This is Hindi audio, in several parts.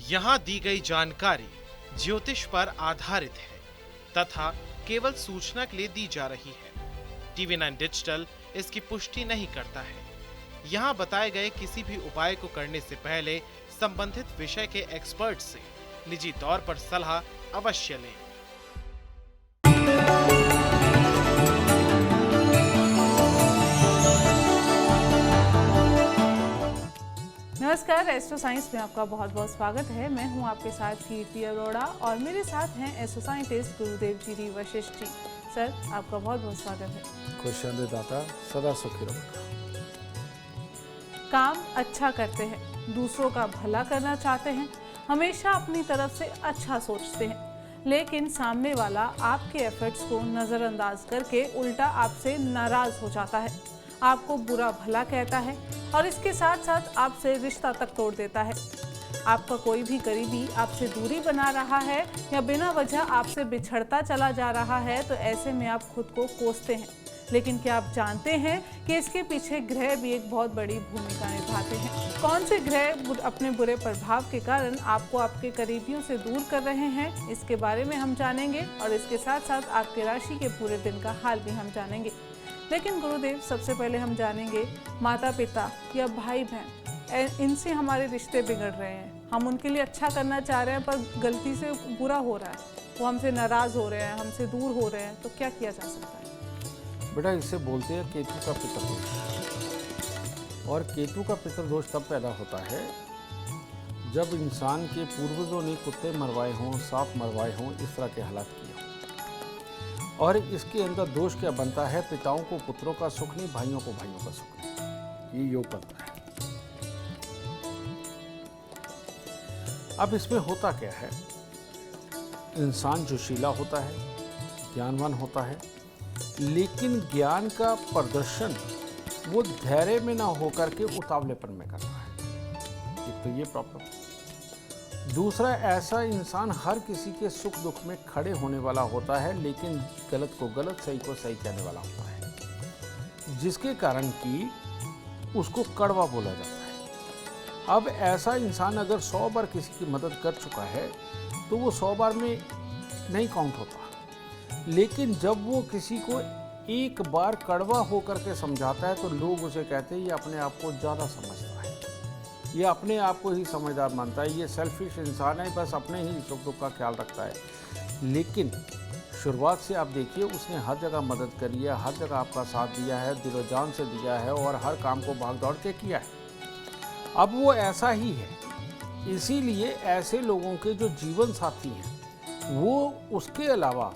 यहाँ दी गई जानकारी ज्योतिष पर आधारित है तथा केवल सूचना के लिए दी जा रही है। टीवी 9 डिजिटल इसकी पुष्टि नहीं करता है। यहाँ बताए गए किसी भी उपाय को करने से पहले संबंधित विषय के एक्सपर्ट से निजी तौर पर सलाह अवश्य लें। नमस्कार, एस्ट्रो साइंस में आपका बहुत बहुत स्वागत है। मैं हूं आपके साथ कीर्ति अरोड़ा और मेरे साथ हैं एस्ट्रो साइंटिस्ट गुरुदेव G D Vashishtha ji. Sir, आपका बहुत बहुत स्वागत है। खुशियाँ दाता, सदा सुखी रहो। काम अच्छा करते हैं, दूसरों का भला करना चाहते हैं, हमेशा अपनी तरफ से अच्छा सोचते हैं, लेकिन सामने वाला आपके एफर्ट्स को नज़रअंदाज करके उल्टा आपसे नाराज हो जाता है, आपको बुरा भला कहता है और इसके साथ साथ आपसे रिश्ता तक तोड़ देता है। आपका कोई भी करीबी आपसे दूरी बना रहा है या बिना वजह आपसे बिछड़ता चला जा रहा है, तो ऐसे में आप खुद को कोसते हैं। लेकिन क्या आप जानते हैं कि इसके पीछे ग्रह भी एक बहुत बड़ी भूमिका निभाते हैं? कौन से ग्रह अपने बुरे प्रभाव के कारण आपको आपके करीबियों से दूर कर रहे हैं, इसके बारे में हम जानेंगे और इसके साथ साथ आपके राशि के पूरे दिन का हाल भी हम जानेंगे। लेकिन गुरुदेव, सबसे पहले हम जानेंगे माता पिता या भाई बहन, इनसे हमारे रिश्ते बिगड़ रहे हैं। हम उनके लिए अच्छा करना चाह रहे हैं पर गलती से बुरा हो रहा है, वो हमसे नाराज़ हो रहे हैं, हमसे दूर हो रहे हैं, तो क्या किया जा सकता है? बेटा, इसे बोलते हैं केतु का पितृदोष। और केतु का पितृदोष तब पैदा होता है जब इंसान के पूर्वजों ने कुत्ते मरवाए हों, सांप मरवाए हों, इस तरह के हालात किए हों। और इसके अंदर दोष क्या बनता है? पिताओं को पुत्रों का सुख नहीं, भाइयों को भाइयों का सुख नहीं, ये योग बनता है। अब इसमें होता क्या है? इंसान जोशीला होता है, ज्ञानवान होता है, लेकिन ज्ञान का प्रदर्शन वो धैर्य में ना होकर के उतावलेपन में करता है। एक तो ये प्रॉब्लम। दूसरा, ऐसा इंसान हर किसी के सुख दुख में खड़े होने वाला होता है, लेकिन गलत को गलत, सही को सही कहने वाला होता है, जिसके कारण कि उसको कड़वा बोला जाता है। अब ऐसा इंसान अगर 100 बार किसी की मदद कर चुका है तो वो 100 बार में नहीं काउंट होता, लेकिन जब वो किसी को एक बार कड़वा होकर के समझाता है तो लोग उसे कहते हैं ये अपने आप को ज़्यादा समझता है, ये अपने आप को ही समझदार मानता है, ये सेल्फिश इंसान है, बस अपने ही सुख दुख का ख्याल रखता है। लेकिन शुरुआत से आप देखिए, उसने हर जगह मदद करी है, हर जगह आपका साथ दिया है, दिलो जान से दिया है और हर काम को भाग दौड़ के किया है। अब वो ऐसा ही है, इसीलिए ऐसे लोगों के जो जीवन साथी हैं वो उसके अलावा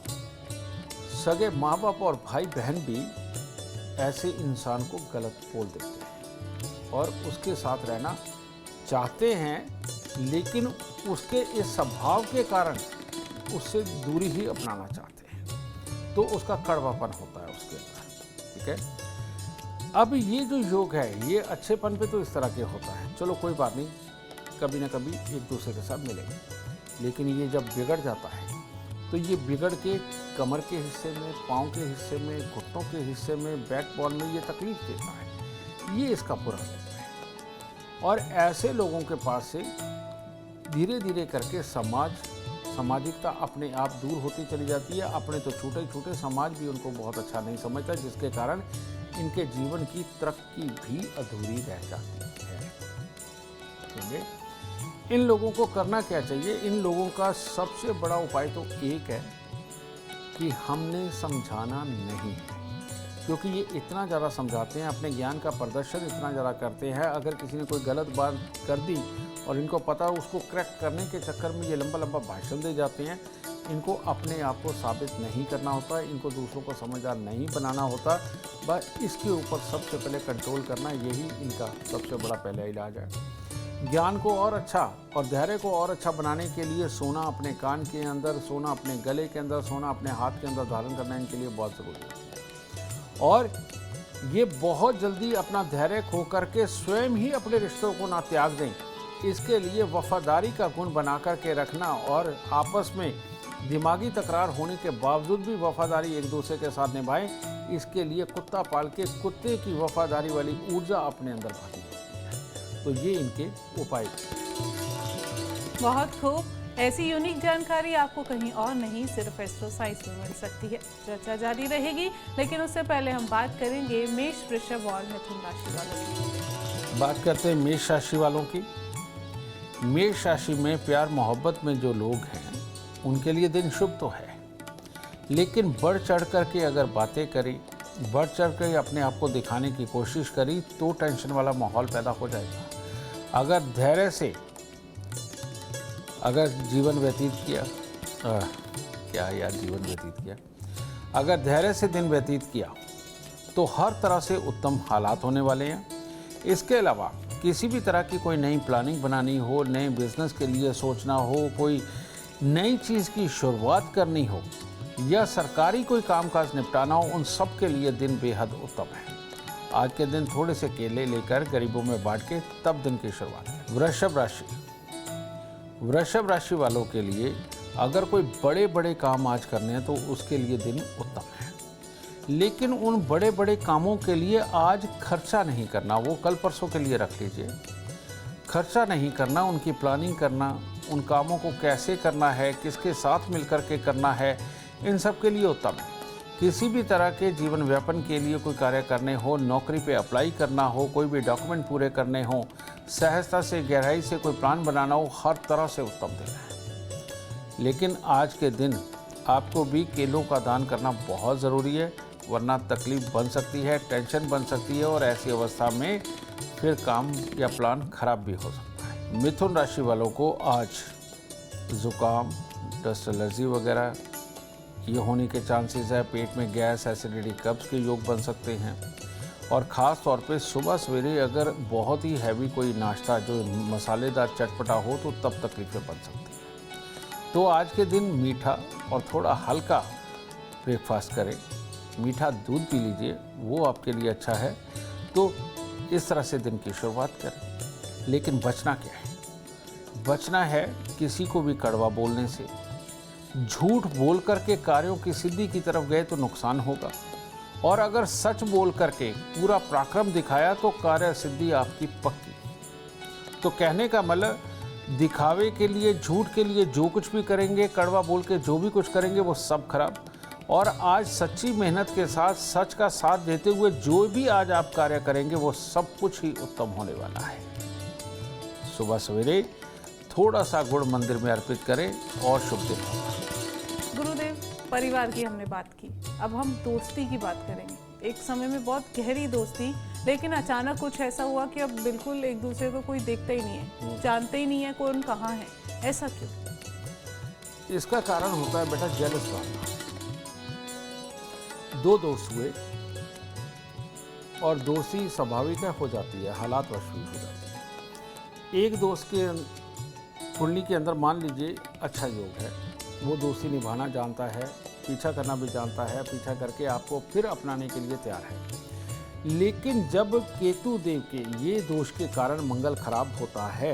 सगे माँ बाप और भाई बहन भी ऐसे इंसान को गलत बोल देते हैं और उसके साथ रहना चाहते हैं, लेकिन उसके इस स्वभाव के कारण उससे दूरी ही अपनाना चाहते हैं, तो उसका कड़वापन होता है उसके अंदर। ठीक है। अब ये जो योग है ये अच्छेपन पे तो इस तरह के होता है, चलो कोई बात नहीं, कभी ना कभी एक दूसरे के साथ मिलेंगे, लेकिन ये जब बिगड़ जाता है तो ये बिगड़ के कमर के हिस्से में, पाँव के हिस्से में, घुटनों के हिस्से में, बैकबोन में ये तकलीफ देता है। ये इसका बुरा होता है और ऐसे लोगों के पास से धीरे धीरे करके सामाजिकता अपने आप दूर होती चली जाती है। अपने तो छूटे छूटे, समाज भी उनको बहुत अच्छा नहीं समझता, जिसके कारण इनके जीवन की तरक्की भी अधूरी रह जाती है। समझे? इन लोगों को करना क्या चाहिए? इन लोगों का सबसे बड़ा उपाय तो एक है कि हमने समझाना नहीं है, क्योंकि ये इतना ज़्यादा समझाते हैं, अपने ज्ञान का प्रदर्शन इतना ज़्यादा करते हैं। अगर किसी ने कोई गलत बात कर दी और इनको पता, उसको क्रैक करने के चक्कर में ये लंबा लंबा भाषण दे जाते हैं। इनको अपने आप को साबित नहीं करना होता, इनको दूसरों को समझदार नहीं बनाना होता, बस इसके ऊपर सबसे पहले कंट्रोल करना, यही इनका सबसे बड़ा पहला इलाज है। ज्ञान को और अच्छा और धैर्य को और अच्छा बनाने के लिए सोना अपने कान के अंदर, सोना अपने गले के अंदर, सोना अपने हाथ के अंदर धारण करना इनके लिए बहुत ज़रूरी है। और ये बहुत जल्दी अपना धैर्य खो करके स्वयं ही अपने रिश्तों को ना त्याग दें, इसके लिए वफादारी का गुण बना कर के रखना और आपस में दिमागी तकरार होने के बावजूद भी वफादारी एक दूसरे के साथ निभाएं। इसके लिए कुत्ता पाल के कुत्ते की वफादारी वाली ऊर्जा अपने अंदर भरी होती है। तो ये इनके उपाय। बहुत खूब। ऐसी यूनिक जानकारी आपको कहीं और नहीं, सिर्फ एस्ट्रो साइंस में मिल सकती है। चर्चा जारी रहेगी, लेकिन उससे पहले हम बात करेंगे मेष, वृषभ और मिथुन राशि वालों की। बात करते हैं मेष राशि वालों की। मेष राशि में प्यार मोहब्बत में जो लोग हैं उनके लिए दिन शुभ तो है, लेकिन बढ़ चढ़ करके अगर बातें करी, बढ़ चढ़ कर अपने आप को दिखाने की कोशिश करी तो टेंशन वाला माहौल पैदा हो जाएगा। अगर धैर्य से अगर जीवन व्यतीत किया, अगर धैर्य से दिन व्यतीत किया तो हर तरह से उत्तम हालात होने वाले हैं। इसके अलावा किसी भी तरह की कोई नई प्लानिंग बनानी हो, नए बिजनेस के लिए सोचना हो, कोई नई चीज़ की शुरुआत करनी हो या सरकारी कोई कामकाज निपटाना हो, उन सब के लिए दिन बेहद उत्तम है। आज के दिन थोड़े से केले लेकर गरीबों में बांट के तब दिन की शुरुआत करें। वृषभ राशि वालों के लिए अगर कोई बड़े बड़े काम आज करने हैं तो उसके लिए दिन उत्तम है, लेकिन उन बड़े बड़े कामों के लिए आज खर्चा नहीं करना, वो कल परसों के लिए रख लीजिए। खर्चा नहीं करना, उनकी प्लानिंग करना, उन कामों को कैसे करना है, किसके साथ मिलकर के करना है, इन सब के लिए उत्तम है। किसी भी तरह के जीवन व्यापन के लिए कोई कार्य करने हो, नौकरी पे अप्लाई करना हो, कोई भी डॉक्यूमेंट पूरे करने हो, सहजता से गहराई से कोई प्लान बनाना हो, हर तरह से उत्तम दिन है। लेकिन आज के दिन आपको भी केलों का दान करना बहुत ज़रूरी है, वरना तकलीफ बन सकती है, टेंशन बन सकती है और ऐसी अवस्था में फिर काम या प्लान खराब भी हो सकता है। मिथुन राशि वालों को आज ज़ुकाम, डस्ट एलर्जी वगैरह ये होने के चांसेस है। पेट में गैस, एसिडिटी, कब्ज़ के योग बन सकते हैं और ख़ास तौर पे सुबह सवेरे अगर बहुत ही हैवी कोई नाश्ता जो मसालेदार चटपटा हो तो तब तकलीफ़ें बन सकती हैं। तो आज के दिन मीठा और थोड़ा हल्का ब्रेकफास्ट करें, मीठा दूध पी लीजिए, वो आपके लिए अच्छा है। तो इस तरह से दिन की शुरुआत करें। लेकिन बचना क्या है? बचना है किसी को भी कड़वा बोलने से। झूठ बोल करके कार्यों की सिद्धि की तरफ गए तो नुकसान होगा, और अगर सच बोल करके पूरा पराक्रम दिखाया तो कार्य सिद्धि आपकी पक्की। तो कहने का मतलब, दिखावे के लिए, झूठ के लिए जो कुछ भी करेंगे, कड़वा बोल के जो भी कुछ करेंगे वो सब खराब। और आज सच्ची मेहनत के साथ, सच का साथ देते हुए जो भी आज आप कार्य करेंगे वो सब कुछ ही उत्तम होने वाला है। सुबह सवेरे थोड़ा सा गुड़ मंदिर में अर्पित करें और शुभ दिन होगा। गुरुदेव, परिवार की हमने बात की, अब हम दोस्ती की बात करेंगे। एक समय में बहुत गहरी दोस्ती, लेकिन अचानक कुछ ऐसा हुआ कि अब बिल्कुल एक दूसरे को कोई देखता ही नहीं है, जानते ही नहीं है कौन कहाँ है। ऐसा क्यों? इसका कारण होता है बेटा जेलस भावना। दो दोस्त हुए और दोस्ती स्वाभाविक हो जाती है, हालात वश भी हो जाती है। एक दोस्त के कुंडली के अंदर मान लीजिए अच्छा योग है, वो दोस्ती निभाना जानता है, पीछा करना भी जानता है, पीछा करके आपको फिर अपनाने के लिए तैयार है। लेकिन जब केतु देव के ये दोष के कारण मंगल खराब होता है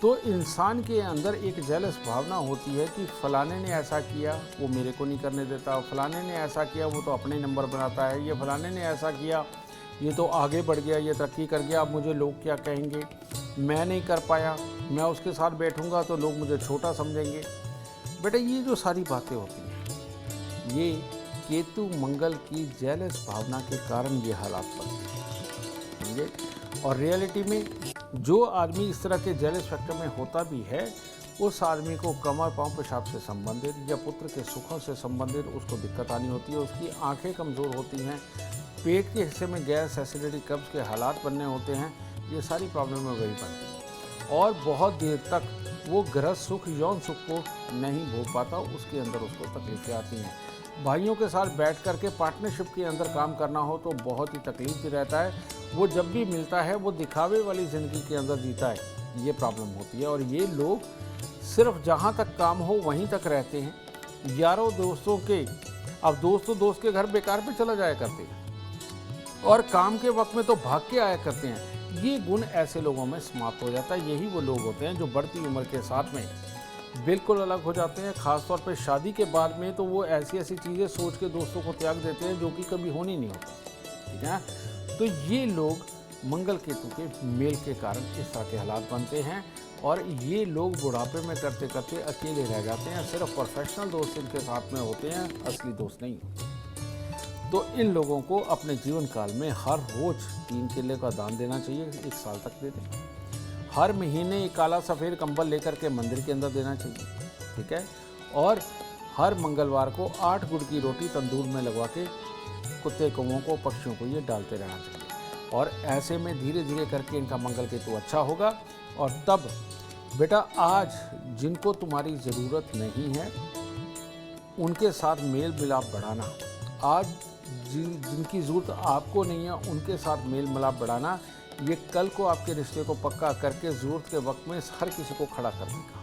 तो इंसान के अंदर एक जेलस भावना होती है कि फलाने ने ऐसा किया, वो मेरे को नहीं करने देता, फलाने ने ऐसा किया, वो तो अपने नंबर बनाता है, ये फलाने ने ऐसा किया, ये तो आगे बढ़ गया, ये तरक्की कर गया, अब मुझे लोग क्या कहेंगे, मैं नहीं कर पाया, मैं उसके साथ बैठूंगा तो लोग मुझे छोटा समझेंगे। बेटा ये जो सारी बातें होती हैं, ये केतु मंगल की जेलस भावना के कारण ये हालात बनते हैं, समझे। और रियलिटी में जो आदमी इस तरह के जेलस फैक्टर में होता भी है, उस आदमी को कमर पांव पेशाब से संबंधित या पुत्र के सुखों से संबंधित उसको दिक्कत आनी होती है। उसकी आंखें कमज़ोर होती हैं, पेट के हिस्से में गैस, एसिडिटी, कब्ज़ के हालात बनने होते हैं। ये सारी प्रॉब्लम वही बनती है और बहुत देर तक वो गृहस्थ सुख, यौन सुख को नहीं भोग पाता, उसके अंदर उसको तकलीफें आती हैं। भाइयों के साथ बैठ कर के पार्टनरशिप के अंदर काम करना हो तो बहुत ही तकलीफ भी रहता है। वो जब भी मिलता है वो दिखावे वाली ज़िंदगी के अंदर जीता है, ये प्रॉब्लम होती है। और ये लोग सिर्फ जहाँ तक काम हो वहीं तक रहते हैं। यारों दोस्तों के, अब दोस्त के घर बेकार पे चला जाया करते हैं और काम के वक्त में तो भाग के आया करते हैं। ये गुण ऐसे लोगों में समाप्त हो जाता है। यही वो लोग होते हैं जो बढ़ती उम्र के साथ में बिल्कुल अलग हो जाते हैं। ख़ासतौर पे शादी के बाद में तो वो ऐसी चीज़ें सोच के दोस्तों को त्याग देते हैं जो कि कभी होनी नहीं होती, ठीक है। तो ये लोग मंगल केतु के मेल के कारण इस तरह के हालात बनते हैं और ये लोग बुढ़ापे में करते करते अकेले रह जाते हैं। सिर्फ प्रोफेशनल दोस्त इनके साथ में होते हैं, असली दोस्त नहीं होते। तो इन लोगों को अपने जीवन काल में हर रोज 3 केले का दान देना चाहिए, 1 साल तक दे दें। हर महीने एक काला सफ़ेद कंबल लेकर के मंदिर के अंदर देना चाहिए, ठीक है। और हर मंगलवार को 8 गुड़ की रोटी तंदूर में लगवा के कुत्ते कौओं को, पक्षियों को ये डालते रहना चाहिए। और ऐसे में धीरे धीरे करके इनका मंगल केतु अच्छा होगा। और तब बेटा आज जिनको तुम्हारी ज़रूरत नहीं है उनके साथ मेल मिलाप बढ़ाना, आज जिनकी ज़रूरत आपको नहीं है उनके साथ मेल मिलाप बढ़ाना, ये कल को आपके रिश्ते को पक्का करके ज़रूरत के वक्त में हर किसी को खड़ा कर देगा।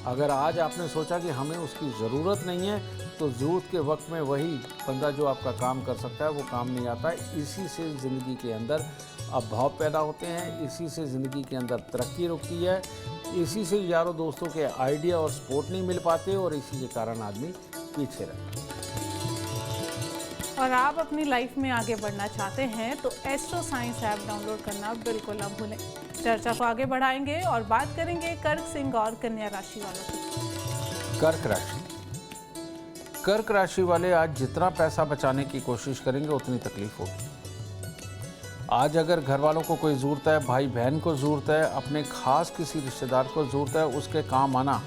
अगर आज आपने सोचा कि हमें उसकी ज़रूरत नहीं है तो ज़रूरत के वक्त में वही बंदा जो आपका काम कर सकता है वो काम नहीं आता है। इसी से ज़िंदगी के अंदर अभाव पैदा होते हैं, इसी से ज़िंदगी के अंदर तरक्की रुकती है, इसी से यारों दोस्तों के आइडिया और सपोर्ट नहीं मिल पाते और इसी के कारण आदमी पीछे रहता है। और आप अपनी लाइफ में आगे बढ़ना चाहते हैं तो एस्ट्रो साइंस ऐप डाउनलोड करना बिल्कुल ना भूलें। चर्चा को आगे बढ़ाएंगे और बात करेंगे कर्क, सिंह और कन्या राशि वालों की। कर्क राशि, कर्क राशि वाले आज जितना पैसा बचाने की कोशिश करेंगे उतनी तकलीफ होगी। आज अगर घर वालों को कोई ज़रूरत है, भाई बहन को ज़रूरत है, अपने खास किसी रिश्तेदार को ज़रूरत है, उसके काम आना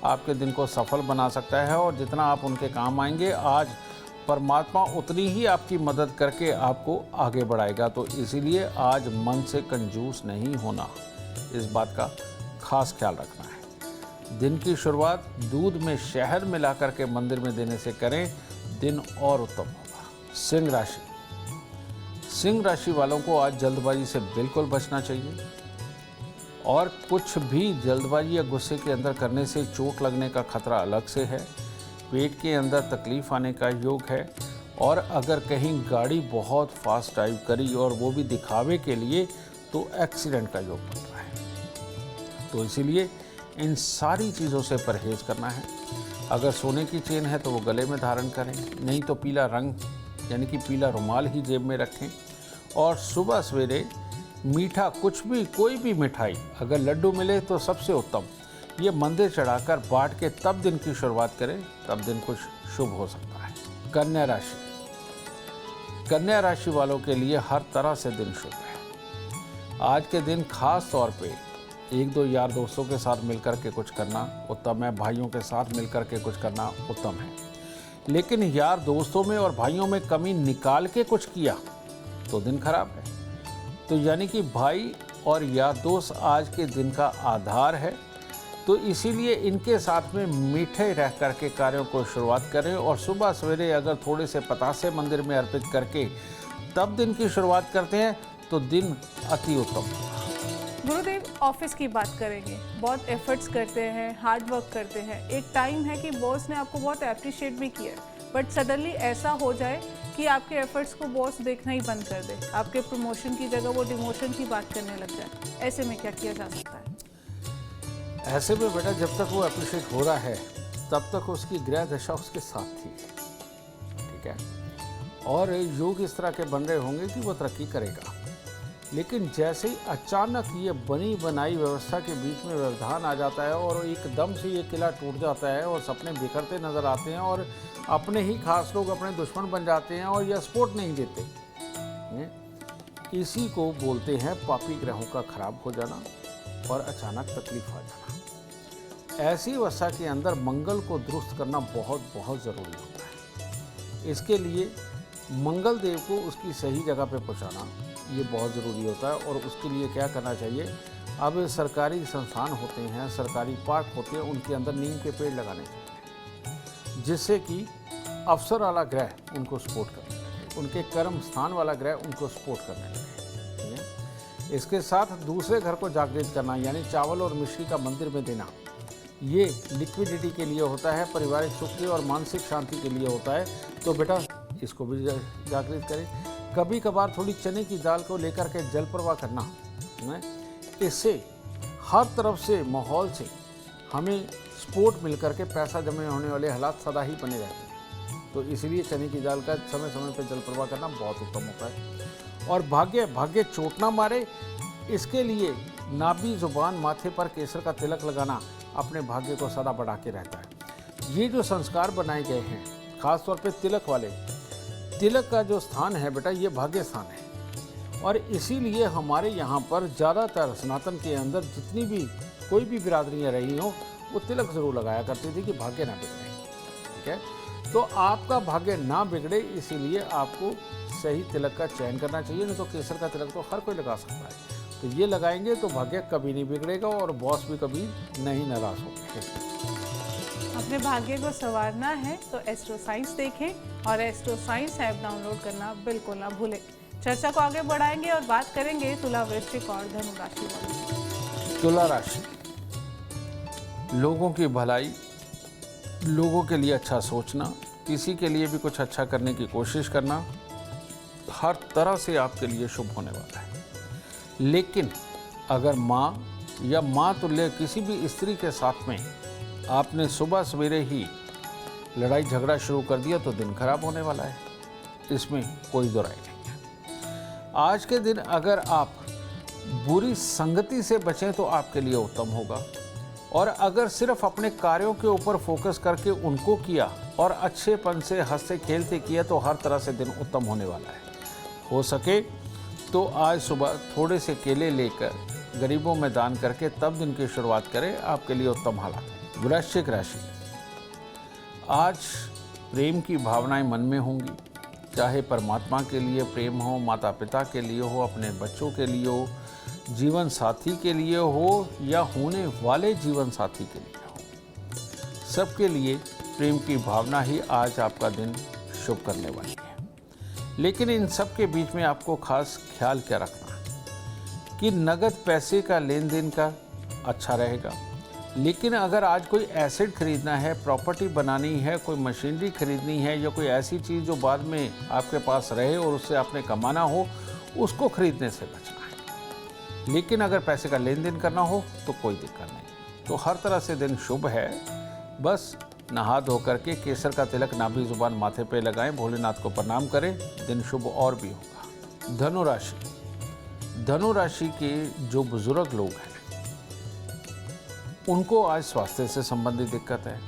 आपके दिन को सफल बना सकता है। और जितना आप उनके काम आएंगे आज परमात्मा उतनी ही आपकी मदद करके आपको आगे बढ़ाएगा। तो इसीलिए आज मन से कंजूस नहीं होना, इस बात का खास ख्याल रखना है। दिन की शुरुआत दूध में शहद मिला करके मंदिर में देने से करें, दिन और उत्तम होगा। सिंह राशि, सिंह राशि वालों को आज जल्दबाजी से बिल्कुल बचना चाहिए और कुछ भी जल्दबाजी या गुस्से के अंदर करने से चोट लगने का खतरा अलग से है। पेट के अंदर तकलीफ आने का योग है और अगर कहीं गाड़ी बहुत फास्ट ड्राइव करी और वो भी दिखावे के लिए तो एक्सीडेंट का योग बन रहा है। तो इसीलिए इन सारी चीज़ों से परहेज करना है। अगर सोने की चेन है तो वो गले में धारण करें, नहीं तो पीला रंग यानी कि पीला रुमाल ही जेब में रखें। और सुबह सवेरे मीठा कुछ भी, कोई भी मिठाई, अगर लड्डू मिले तो सबसे उत्तम, ये मंदिर चढ़ाकर बांट के तब दिन की शुरुआत करें, तब दिन कुछ शुभ हो सकता है। कन्या राशि, कन्या राशि वालों के लिए हर तरह से दिन शुभ है। आज के दिन खास तौर पे 1-2 यार दोस्तों के साथ मिलकर के कुछ करना उत्तम है, भाइयों के साथ मिलकर के कुछ करना उत्तम है। लेकिन यार दोस्तों में और भाइयों में कमी निकाल के कुछ किया तो दिन खराब है। तो यानी कि भाई और यार दोस्त आज के दिन का आधार है। तो इसीलिए इनके साथ में मीठे रह करके कार्यों को शुरुआत करें और सुबह सवेरे अगर थोड़े से पतासे मंदिर में अर्पित करके तब दिन की शुरुआत करते हैं तो दिन अति उत्तम। गुरुदेव, ऑफिस की बात करेंगे। बहुत एफर्ट्स करते हैं, हार्ड वर्क करते हैं, एक टाइम है कि बॉस ने आपको बहुत अप्रिशिएट भी किया, बट सडनली ऐसा हो जाए कि आपके एफर्ट्स को बॉस देखना ही बंद कर दे, आपके प्रमोशन की जगह वो डिमोशन की बात करने लग जाए। ऐसे में क्या किया जा सकता है? ऐसे में बेटा जब तक वो अप्रिशिएट हो रहा है तब तक उसकी ग्रह दशा उसके साथ थी, ठीक है। और योग इस तरह के बन रहे होंगे कि वो तरक्की करेगा। लेकिन जैसे ही अचानक ये बनी बनाई व्यवस्था के बीच में व्यवधान आ जाता है और एकदम से ये किला टूट जाता है और सपने बिखरते नज़र आते हैं और अपने ही खास लोग अपने दुश्मन बन जाते हैं और यह सपोर्ट नहीं देते, इसी को बोलते हैं पापी ग्रहों का खराब हो जाना और अचानक तकलीफ आ जाना। ऐसी अवस्था के अंदर मंगल को दुरुस्त करना बहुत बहुत ज़रूरी होता है। इसके लिए मंगल देव को उसकी सही जगह पे पहुंचाना ये बहुत ज़रूरी होता है। और उसके लिए क्या करना चाहिए, अब सरकारी संस्थान होते हैं, सरकारी पार्क होते हैं, उनके अंदर नीम के पेड़ लगाने चाहिए जिससे कि अवसर वाला ग्रह उनको सपोर्ट करने लगे, उनके कर्म स्थान वाला ग्रह उनको सपोर्ट करने लगे, ठीक है। इसके साथ दूसरे घर को जागृत करना यानी चावल और मिश्री का मंदिर में देना, ये लिक्विडिटी के लिए होता है, पारिवारिक सुख के और मानसिक शांति के लिए होता है। तो बेटा इसको भी जागृत करें। कभी कभार थोड़ी चने की दाल को लेकर के जल प्रवाह करना है, इससे हर तरफ से माहौल से हमें सपोर्ट मिल करके पैसा जमे होने वाले हालात सदा ही बने रहते हैं। तो इसलिए चने की दाल का समय समय पर जल प्रवाह करना बहुत उत्तम होता है। और भाग्य चोट ना मारे, इसके लिए नाभि जुबान माथे पर केसर का तिलक लगाना अपने भाग्य को सदा बढ़ा के रहता है। ये जो संस्कार बनाए गए हैं, खास तौर पे तिलक वाले, तिलक का जो स्थान है बेटा, ये भाग्य स्थान है। और इसीलिए हमारे यहाँ पर ज़्यादातर सनातन के अंदर जितनी भी कोई भी बिरादरियाँ रही हों, वो तिलक ज़रूर लगाया करती थी कि भाग्य ना बिगड़े। ठीक है, तो आपका भाग्य ना बिगड़े इसीलिए आपको सही तिलक का चयन करना चाहिए। नहीं तो केसर का तिलक तो हर कोई लगा सकता है, तो ये लगाएंगे तो भाग्य कभी नहीं बिगड़ेगा और बॉस भी कभी नहीं नाराज होंगे। अपने भाग्य को संवारना है तो एस्ट्रो साइंस देखें और एस्ट्रो साइंस ऐप डाउनलोड करना बिल्कुल ना भूलें। चर्चा को आगे बढ़ाएंगे और बात करेंगे तुला, वृश्चिक और धनु राशि वालों। तुला राशि, लोगों की भलाई, लोगों के लिए अच्छा सोचना, किसी के लिए भी कुछ अच्छा करने की कोशिश करना, हर तरह से आपके लिए शुभ होने वाला है। लेकिन अगर माँ या माँ तुल्य किसी भी स्त्री के साथ में आपने सुबह सवेरे ही लड़ाई झगड़ा शुरू कर दिया तो दिन खराब होने वाला है, इसमें कोई दो राय नहीं है। आज के दिन अगर आप बुरी संगति से बचें तो आपके लिए उत्तम होगा, और अगर सिर्फ अपने कार्यों के ऊपर फोकस करके उनको किया और अच्छेपन से हंसते खेलते किया तो हर तरह से दिन उत्तम होने वाला है। हो सके तो आज सुबह थोड़े से केले लेकर गरीबों में दान करके तब दिन की शुरुआत करें, आपके लिए उत्तम हालात है। वृश्चिक राशि, आज प्रेम की भावनाएं मन में होंगी, चाहे परमात्मा के लिए प्रेम हो, माता पिता के लिए हो, अपने बच्चों के लिए हो, जीवन साथी के लिए हो या होने वाले जीवन साथी के लिए हो, सबके लिए प्रेम की भावना ही आज आपका दिन शुभ करने वाली है। लेकिन इन सब के बीच में आपको खास ख्याल क्या रखना है कि नगद पैसे का लेन देन का अच्छा रहेगा। लेकिन अगर आज कोई एसेट खरीदना है, प्रॉपर्टी बनानी है, कोई मशीनरी खरीदनी है या कोई ऐसी चीज़ जो बाद में आपके पास रहे और उससे आपने कमाना हो, उसको खरीदने से बचना है। लेकिन अगर पैसे का लेन देन करना हो तो कोई दिक्कत नहीं। तो हर तरह से दिन शुभ है। बस नहा धो करके केसर का तिलक नाभि जुबान माथे पे लगाएं, भोलेनाथ को प्रणाम करें, दिन शुभ और भी होगा। धनु राशि, धनु राशि के जो बुजुर्ग लोग हैं उनको आज स्वास्थ्य से संबंधित दिक्कत है,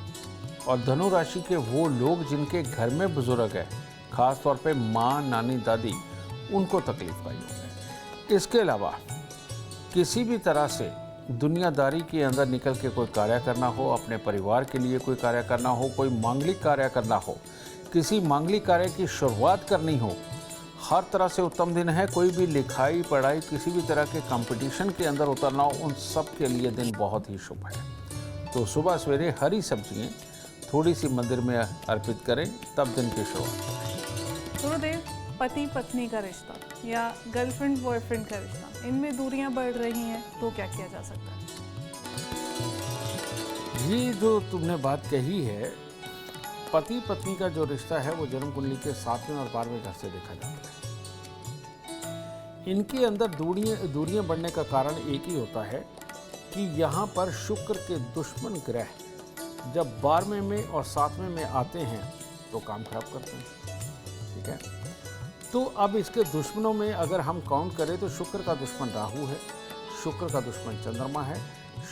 और धनु राशि के वो लोग जिनके घर में बुजुर्ग है, खास तौर पे माँ, नानी, दादी, उनको तकलीफ का योग है। इसके अलावा किसी भी तरह से दुनियादारी के अंदर निकल के कोई कार्य करना हो, अपने परिवार के लिए कोई कार्य करना हो, कोई मांगलिक कार्य करना हो, किसी मांगलिक कार्य की शुरुआत करनी हो, हर तरह से उत्तम दिन है। कोई भी लिखाई पढ़ाई किसी भी तरह के कंपटीशन के अंदर उतरना हो, उन सब के लिए दिन बहुत ही शुभ है। तो सुबह सवेरे हरी सब्जियाँ थोड़ी सी मंदिर में अर्पित करें, तब दिन की शुरुआत। गुरुदेव, पति पत्नी का रिश्ता या गर्लफ्रेंड बॉयफ्रेंड का रिश्ता, इनमें दूरियां बढ़ रही हैं तो क्या किया जा सकता है? ये जो तुमने बात कही है, पति पत्नी का जो रिश्ता है वो जन्म कुंडली के 7वें और 12वें घर से देखा जाता है। इनके अंदर दूरियां बढ़ने का कारण एक ही होता है कि यहाँ पर शुक्र के दुश्मन ग्रह जब 12वें में और 7वें में आते हैं तो काम खराब करते हैं। ठीक है, तो अब इसके दुश्मनों में अगर हम काउंट करें तो शुक्र का दुश्मन राहु है, शुक्र का दुश्मन चंद्रमा है,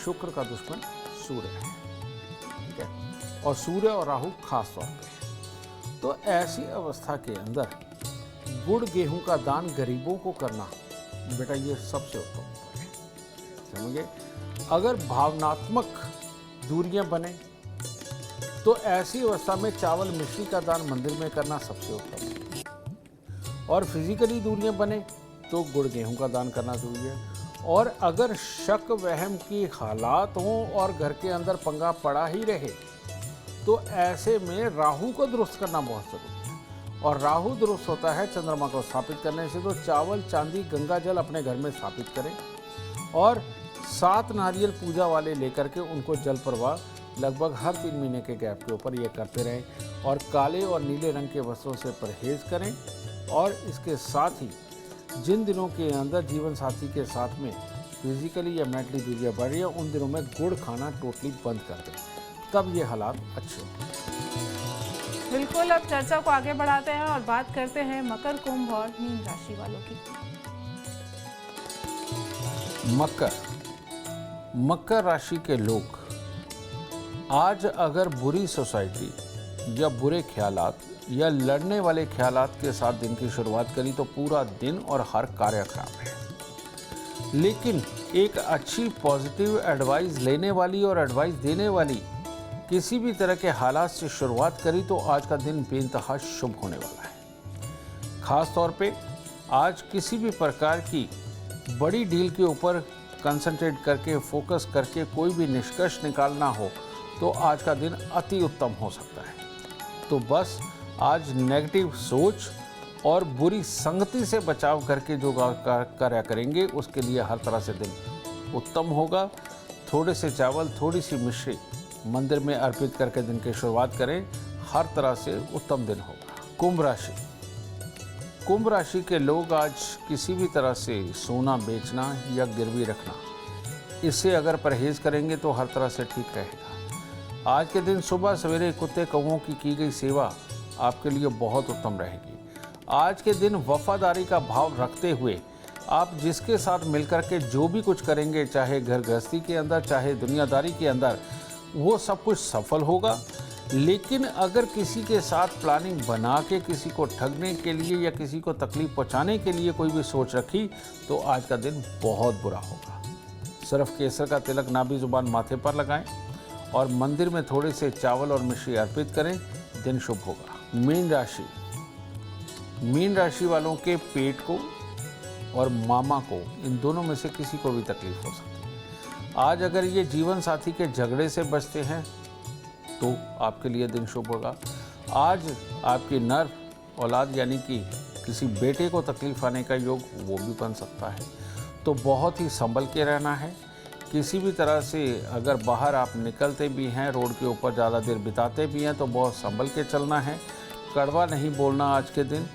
शुक्र का दुश्मन सूर्य है। ठीक है, और सूर्य और राहु खास तौर पे। तो ऐसी अवस्था के अंदर गुड़ गेहूं का दान गरीबों को करना बेटा ये सबसे उत्तम है। समझे, अगर भावनात्मक दूरियां बने तो ऐसी अवस्था में चावल मिश्री का दान मंदिर में करना सबसे उत्तम है, और फिजिकली दूरियां बने तो गुड़ गेहूं का दान करना जरूरी है। और अगर शक वहम की हालात हों और घर के अंदर पंगा पड़ा ही रहे तो ऐसे में राहु को दुरुस्त करना बहुत जरूरी है, और राहु दुरुस्त होता है चंद्रमा को स्थापित करने से। तो चावल, चांदी, गंगा जल अपने घर में स्थापित करें और 7 नारियल पूजा वाले लेकर के उनको जल प्रवाह लगभग हर 3 महीने के गैप के ऊपर ये करते रहें, और काले और नीले रंग के वस्त्रों से परहेज करें। और इसके साथ ही जिन दिनों के अंदर जीवन साथी के साथ में फिजिकली या मेंटली दूरियां बढ़ रही है, उन दिनों में गुड़ खाना टोटली बंद कर दें, तब ये हालात अच्छे होंगे। बिल्कुल, अब चर्चा को आगे बढ़ाते हैं और बात करते हैं मकर, कुंभ और मीन राशि वालों की। मकर, मकर राशि के लोग आज अगर बुरी सोसाइटी या बुरे ख्यालात या लड़ने वाले ख्यालात के साथ दिन की शुरुआत करी तो पूरा दिन और हर कार्य खराब है। लेकिन एक अच्छी पॉजिटिव एडवाइस लेने वाली और एडवाइस देने वाली किसी भी तरह के हालात से शुरुआत करी तो आज का दिन बेइंतहा शुभ होने वाला है। खास तौर पे आज किसी भी प्रकार की बड़ी डील के ऊपर कंसंट्रेट करके फोकस करके कोई भी निष्कर्ष निकालना हो तो आज का दिन अति उत्तम हो सकता है। तो बस आज नेगेटिव सोच और बुरी संगति से बचाव करके जो कार्य करेंगे उसके लिए हर तरह से दिन उत्तम होगा। थोड़े से चावल थोड़ी सी मिश्री मंदिर में अर्पित करके दिन की शुरुआत करें, हर तरह से उत्तम दिन होगा। कुंभ राशि के लोग आज किसी भी तरह से सोना बेचना या गिरवी रखना, इससे अगर परहेज करेंगे तो हर तरह से ठीक रहेगा। आज के दिन सुबह सवेरे कुत्ते कौवों की गई सेवा आपके लिए बहुत उत्तम रहेगी। आज के दिन वफादारी का भाव रखते हुए आप जिसके साथ मिलकर के जो भी कुछ करेंगे, चाहे घर गृहस्थी के अंदर चाहे दुनियादारी के अंदर, वो सब कुछ सफल होगा। लेकिन अगर किसी के साथ प्लानिंग बना के किसी को ठगने के लिए या किसी को तकलीफ पहुंचाने के लिए कोई भी सोच रखी तो आज का दिन बहुत बुरा होगा। सिर्फ केसर का तिलक नाभि जुबान माथे पर लगाएं और मंदिर में थोड़े से चावल और मिश्री अर्पित करें, दिन शुभ होगा। मीन राशि वालों के पेट को और मामा को, इन दोनों में से किसी को भी तकलीफ हो सकती है। आज अगर ये जीवन साथी के झगड़े से बचते हैं तो आपके लिए दिन शुभ होगा। आज आपकी नर औलाद यानी कि किसी बेटे को तकलीफ आने का योग वो भी बन सकता है, तो बहुत ही संभल के रहना है। किसी भी तरह से अगर बाहर आप निकलते भी हैं, रोड के ऊपर ज़्यादा देर बिताते भी हैं तो बहुत संभल के चलना है। कड़वा नहीं बोलना आज के दिन,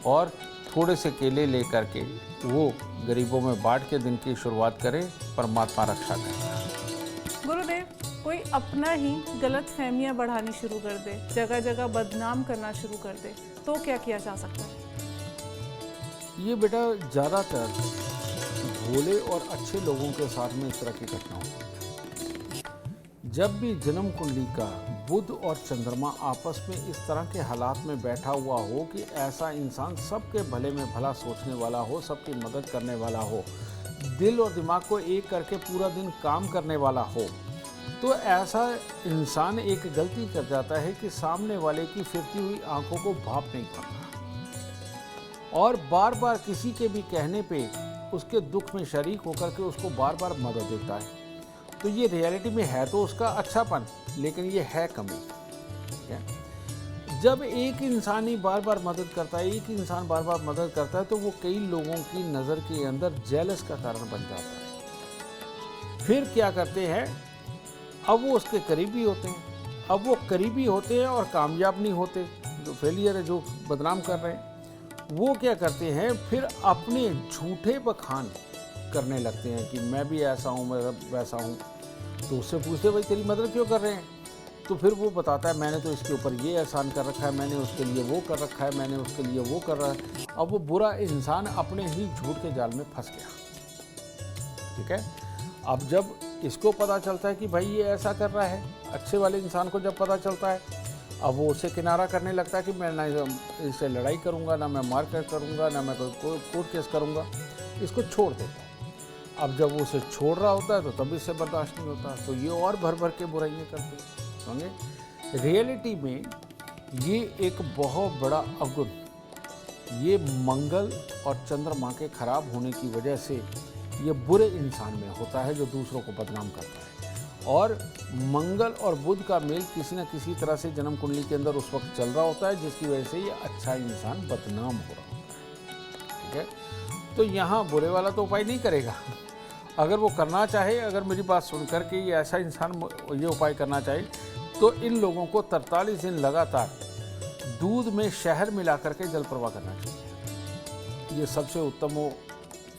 और थोड़े से केले लेकर के वो गरीबों में बांट के दिन की शुरुआत करें, परमात्मा रक्षा करें। गुरुदेव, कोई अपना ही गलत फहमियाँ बढ़ानी शुरू कर दे, जगह जगह बदनाम करना शुरू कर दे, तो क्या किया जा सकता है? ये बेटा ज़्यादातर भोले और अच्छे लोगों के साथ में इस तरह की घटना होती है। जब भी जन्म कुंडली का बुध और चंद्रमा आपस में इस तरह के हालात में बैठा हुआ हो कि ऐसा इंसान सबके भले में भला सोचने वाला हो, सबकी मदद करने वाला हो, दिल और दिमाग को एक करके पूरा दिन काम करने वाला हो, तो ऐसा इंसान एक गलती कर जाता है कि सामने वाले की फिरती हुई आंखों को भाप नहीं पाता और बार बार किसी के भी कहने पे उसके दुख में शरीक होकर के उसको बार बार मदद देता है। तो ये रियलिटी में है तो उसका अच्छापन, लेकिन ये है कमी। ठीक है, जब एक इंसान ही बार बार मदद करता है, एक इंसान बार बार मदद करता है, तो वो कई लोगों की नज़र के अंदर जेलस का कारण बन जाता है। फिर क्या करते हैं, अब वो उसके करीबी होते हैं, अब वो करीबी होते हैं और कामयाब नहीं होते, जो फेलियर है, जो बदनाम कर रहे हैं, वो क्या करते हैं, फिर अपने झूठे बखान करने लगते हैं कि मैं भी ऐसा हूँ, मैं वैसा हूँ। तो उससे पूछते भाई तेरी मदद क्यों कर रहे हैं, तो फिर वो बताता है मैंने तो इसके ऊपर ये एहसान कर रखा है, मैंने उसके लिए वो कर रखा है, मैंने उसके लिए वो कर रहा है। अब वो बुरा इंसान अपने ही झूठ के जाल में फंस गया। ठीक है, अब जब इसको पता चलता है कि भाई ये ऐसा कर रहा है, अच्छे वाले इंसान को जब पता चलता है, अब वो उसे किनारा करने लगता है कि मैं ना इससे लड़ाई करूंगा, ना मैं मारकाट करूंगा, ना मैं कोई कोर्ट केस करूंगा, इसको छोड़ देता हूँ। अब जब वो उसे छोड़ रहा होता है तो तब इससे बर्दाश्त नहीं होता, तो ये और भर भर के बुराइयाँ करते हैं। समझे, रियलिटी में ये एक बहुत बड़ा अवगुण, ये मंगल और चंद्रमा के खराब होने की वजह से ये बुरे इंसान में होता है जो दूसरों को बदनाम करता है। और मंगल और बुध का मेल किसी न किसी तरह से जन्म कुंडली के अंदर उस वक्त चल रहा होता है जिसकी वजह से ये अच्छा इंसान बदनाम हो रहा होता है। ठीक है, तो यहाँ बुरे वाला तो उपाय नहीं करेगा। अगर वो करना चाहे, अगर मेरी बात सुन कर के ये ऐसा इंसान ये उपाय करना चाहे, तो इन लोगों को 43 दिन लगातार दूध में शहद मिला करके जल प्रवाह करना चाहिए। ये सबसे उत्तम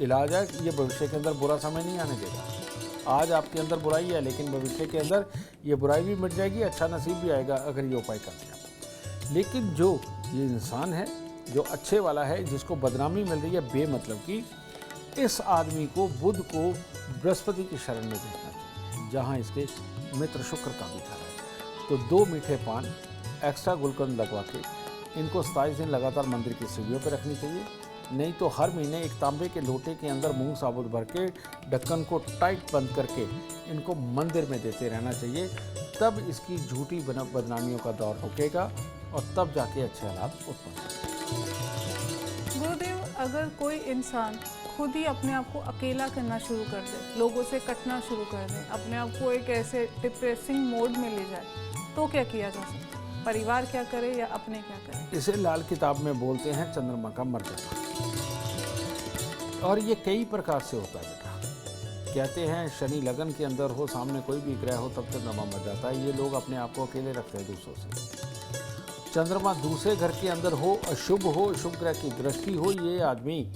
इलाज है। ये भविष्य के अंदर बुरा समय नहीं आने देगा। आज आपके अंदर बुराई है, लेकिन भविष्य के अंदर ये बुराई भी मिट जाएगी, अच्छा नसीब भी आएगा अगर ये उपाय कर दिया। लेकिन जो ये इंसान है, जो अच्छे वाला है, जिसको बदनामी मिल रही है बेमतलब की, इस आदमी को, बुध को, बृहस्पति की शरण में भेजना चाहिए। जहाँ इसके मित्र शुक्र का भी घर है। तो 2 मीठे पान एक्स्ट्रा गुलकंद लगवा के इनको 27 दिन लगातार मंदिर की सीढ़ियों पर रखनी चाहिए। नहीं तो हर महीने एक तांबे के लोटे के अंदर मूंग साबुत भर के ढक्कन को टाइट बंद करके इनको मंदिर में देते रहना चाहिए। तब इसकी झूठी बदनामियों का दौर रुकेगा और तब जाके अच्छे हालात उत्पन्न होंगे। गुरुदेव, अगर कोई इंसान खुद ही अपने आप को अकेला करना शुरू कर दे, लोगों से कटना शुरू कर दे, अपने आप को एक ऐसे डिप्रेसिंग मोड में ले जाए, तो क्या किया जा सकता है? परिवार क्या करे या अपने क्या करे? इसे लाल किताब में बोलते हैं चंद्रमा का मर जाना। और ये कई प्रकार से होता है बेटा। कहते हैं शनि लगन के अंदर हो, सामने कोई भी ग्रह हो, तब चंद्रमा मर जाता है। ये लोग अपने आप को अकेले रखते हैं दूसरों से। चंद्रमा दूसरे घर के अंदर हो, अशुभ हो, शुभ ग्रह की दृष्टि हो, ये आदमी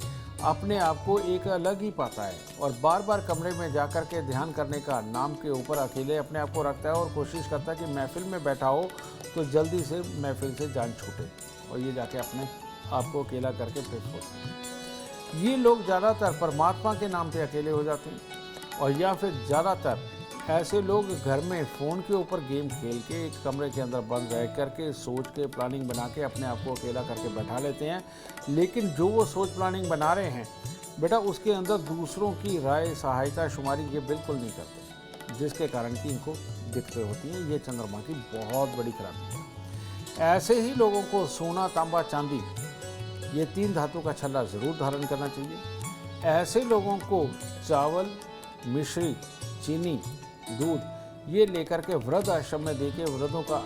अपने आप को एक अलग ही पाता है और बार बार कमरे में जाकर के ध्यान करने का नाम के ऊपर अकेले अपने आप को रखता है और कोशिश करता है कि महफिल में बैठा हो तो जल्दी से महफिल से जान छूटे और ये जाके अपने आप को अकेला करके फिर सोचते हैं। ये लोग ज़्यादातर परमात्मा के नाम पे अकेले हो जाते हैं और या फिर ज़्यादातर ऐसे लोग घर में फ़ोन के ऊपर गेम खेल के एक कमरे के अंदर बंद रह करके सोच के प्लानिंग बना के अपने आप को अकेला करके बैठा लेते हैं। लेकिन जो वो सोच प्लानिंग बना रहे हैं बेटा, उसके अंदर दूसरों की राय, सहायता, शुमारी ये बिल्कुल नहीं करते, जिसके कारण कि इनको दिक्कतें होती हैं। ये चंद्रमा की बहुत बड़ी खराबी है। ऐसे ही लोगों को सोना, तांबा, चांदी ये 3 धातु का छल्ला ज़रूर धारण करना चाहिए। ऐसे लोगों को चावल, मिश्री, चीनी, दूध ये लेकर के वृद्ध आश्रम में देके वृद्धों का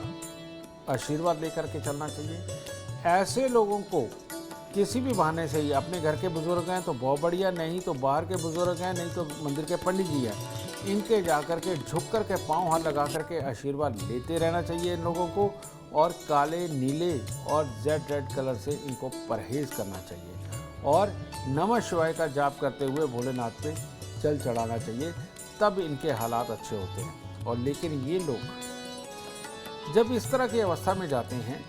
आशीर्वाद लेकर के चलना चाहिए। ऐसे लोगों को किसी भी बहाने से ही, अपने घर के बुजुर्ग हैं तो बहुत बढ़िया, नहीं तो बाहर के बुजुर्ग हैं, नहीं तो मंदिर के पंडित जी हैं, इनके जाकर के झुक कर के पाँव हाथ लगा कर के आशीर्वाद लेते रहना चाहिए इन लोगों को। और काले, नीले और जेड रेड कलर से इनको परहेज़ करना चाहिए और नमः शिवाय का जाप करते हुए भोलेनाथ पे जल चढ़ाना चाहिए। तब इनके हालात अच्छे होते हैं। और लेकिन ये लोग जब इस तरह की अवस्था में जाते हैं,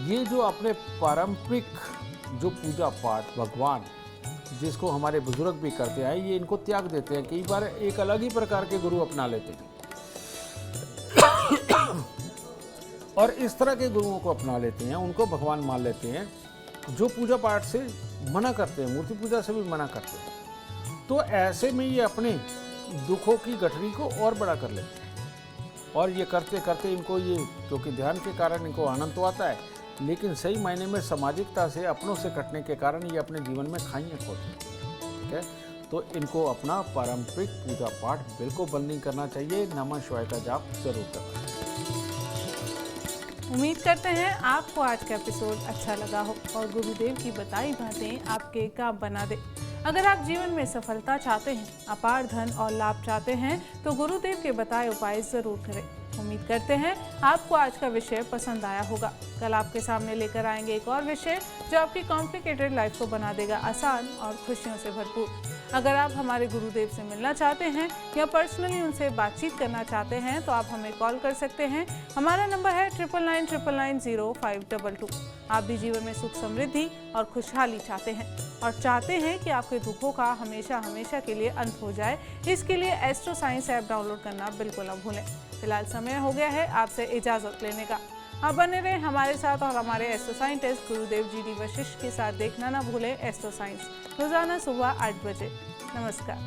ये जो अपने पारंपरिक जो पूजा पाठ, भगवान जिसको हमारे बुजुर्ग भी करते आए, ये इनको त्याग देते हैं। कई बार एक अलग ही प्रकार के गुरु अपना लेते हैं और इस तरह के गुरुओं को अपना लेते हैं, उनको भगवान मान लेते हैं, जो पूजा पाठ से मना करते हैं, मूर्ति पूजा से भी मना करते हैं। तो ऐसे में ये अपने दुखों की गठरी को और बड़ा कर लेते हैं और ये करते करते इनको ये, क्योंकि ध्यान के कारण इनको आनंद तो आता है, लेकिन सही मायने में सामाजिकता से, अपनों से कटने के कारण ये अपने जीवन में खाइयाँ खोते हैं। ठीक है, तो इनको अपना पारंपरिक पूजा पाठ बिल्कुल बंद नहीं करना चाहिए। नमः शिवाय का जाप जरूर करना चाहिए। उम्मीद करते हैं आपको आज का एपिसोड अच्छा लगा हो और गुरुदेव की बताई बातें आपके काम बना दे। अगर आप जीवन में सफलता चाहते हैं, अपार धन और लाभ चाहते हैं, तो गुरुदेव के बताए उपाय जरूर करें। उम्मीद करते हैं आपको आज का विषय पसंद आया होगा। कल आपके सामने लेकर आएंगे एक और विषय जो आपकी कॉम्प्लिकेटेड लाइफ को बना देगा आसान और खुशियों से भरपूर। अगर आप हमारे गुरुदेव से मिलना चाहते हैं या पर्सनली उनसे बातचीत करना चाहते हैं तो आप हमें कॉल कर सकते हैं। हमारा नंबर है 9999900522। आप भी जीवन में सुख, समृद्धि और खुशहाली चाहते हैं और चाहते हैं कि आपके दुखों का हमेशा हमेशा के लिए अंत हो जाए, इसके लिए एस्ट्रो साइंस ऐप डाउनलोड करना बिल्कुल न भूलें। फिलहाल समय हो गया है आपसे इजाज़त लेने का। आप बने रहें हमारे साथ और हमारे एस्ट्रो साइंटिस्ट गुरुदेव जी डी वशिष्ठ के साथ देखना ना भूलें एस्ट्रो साइंस, रोजाना सुबह 8 बजे। नमस्कार।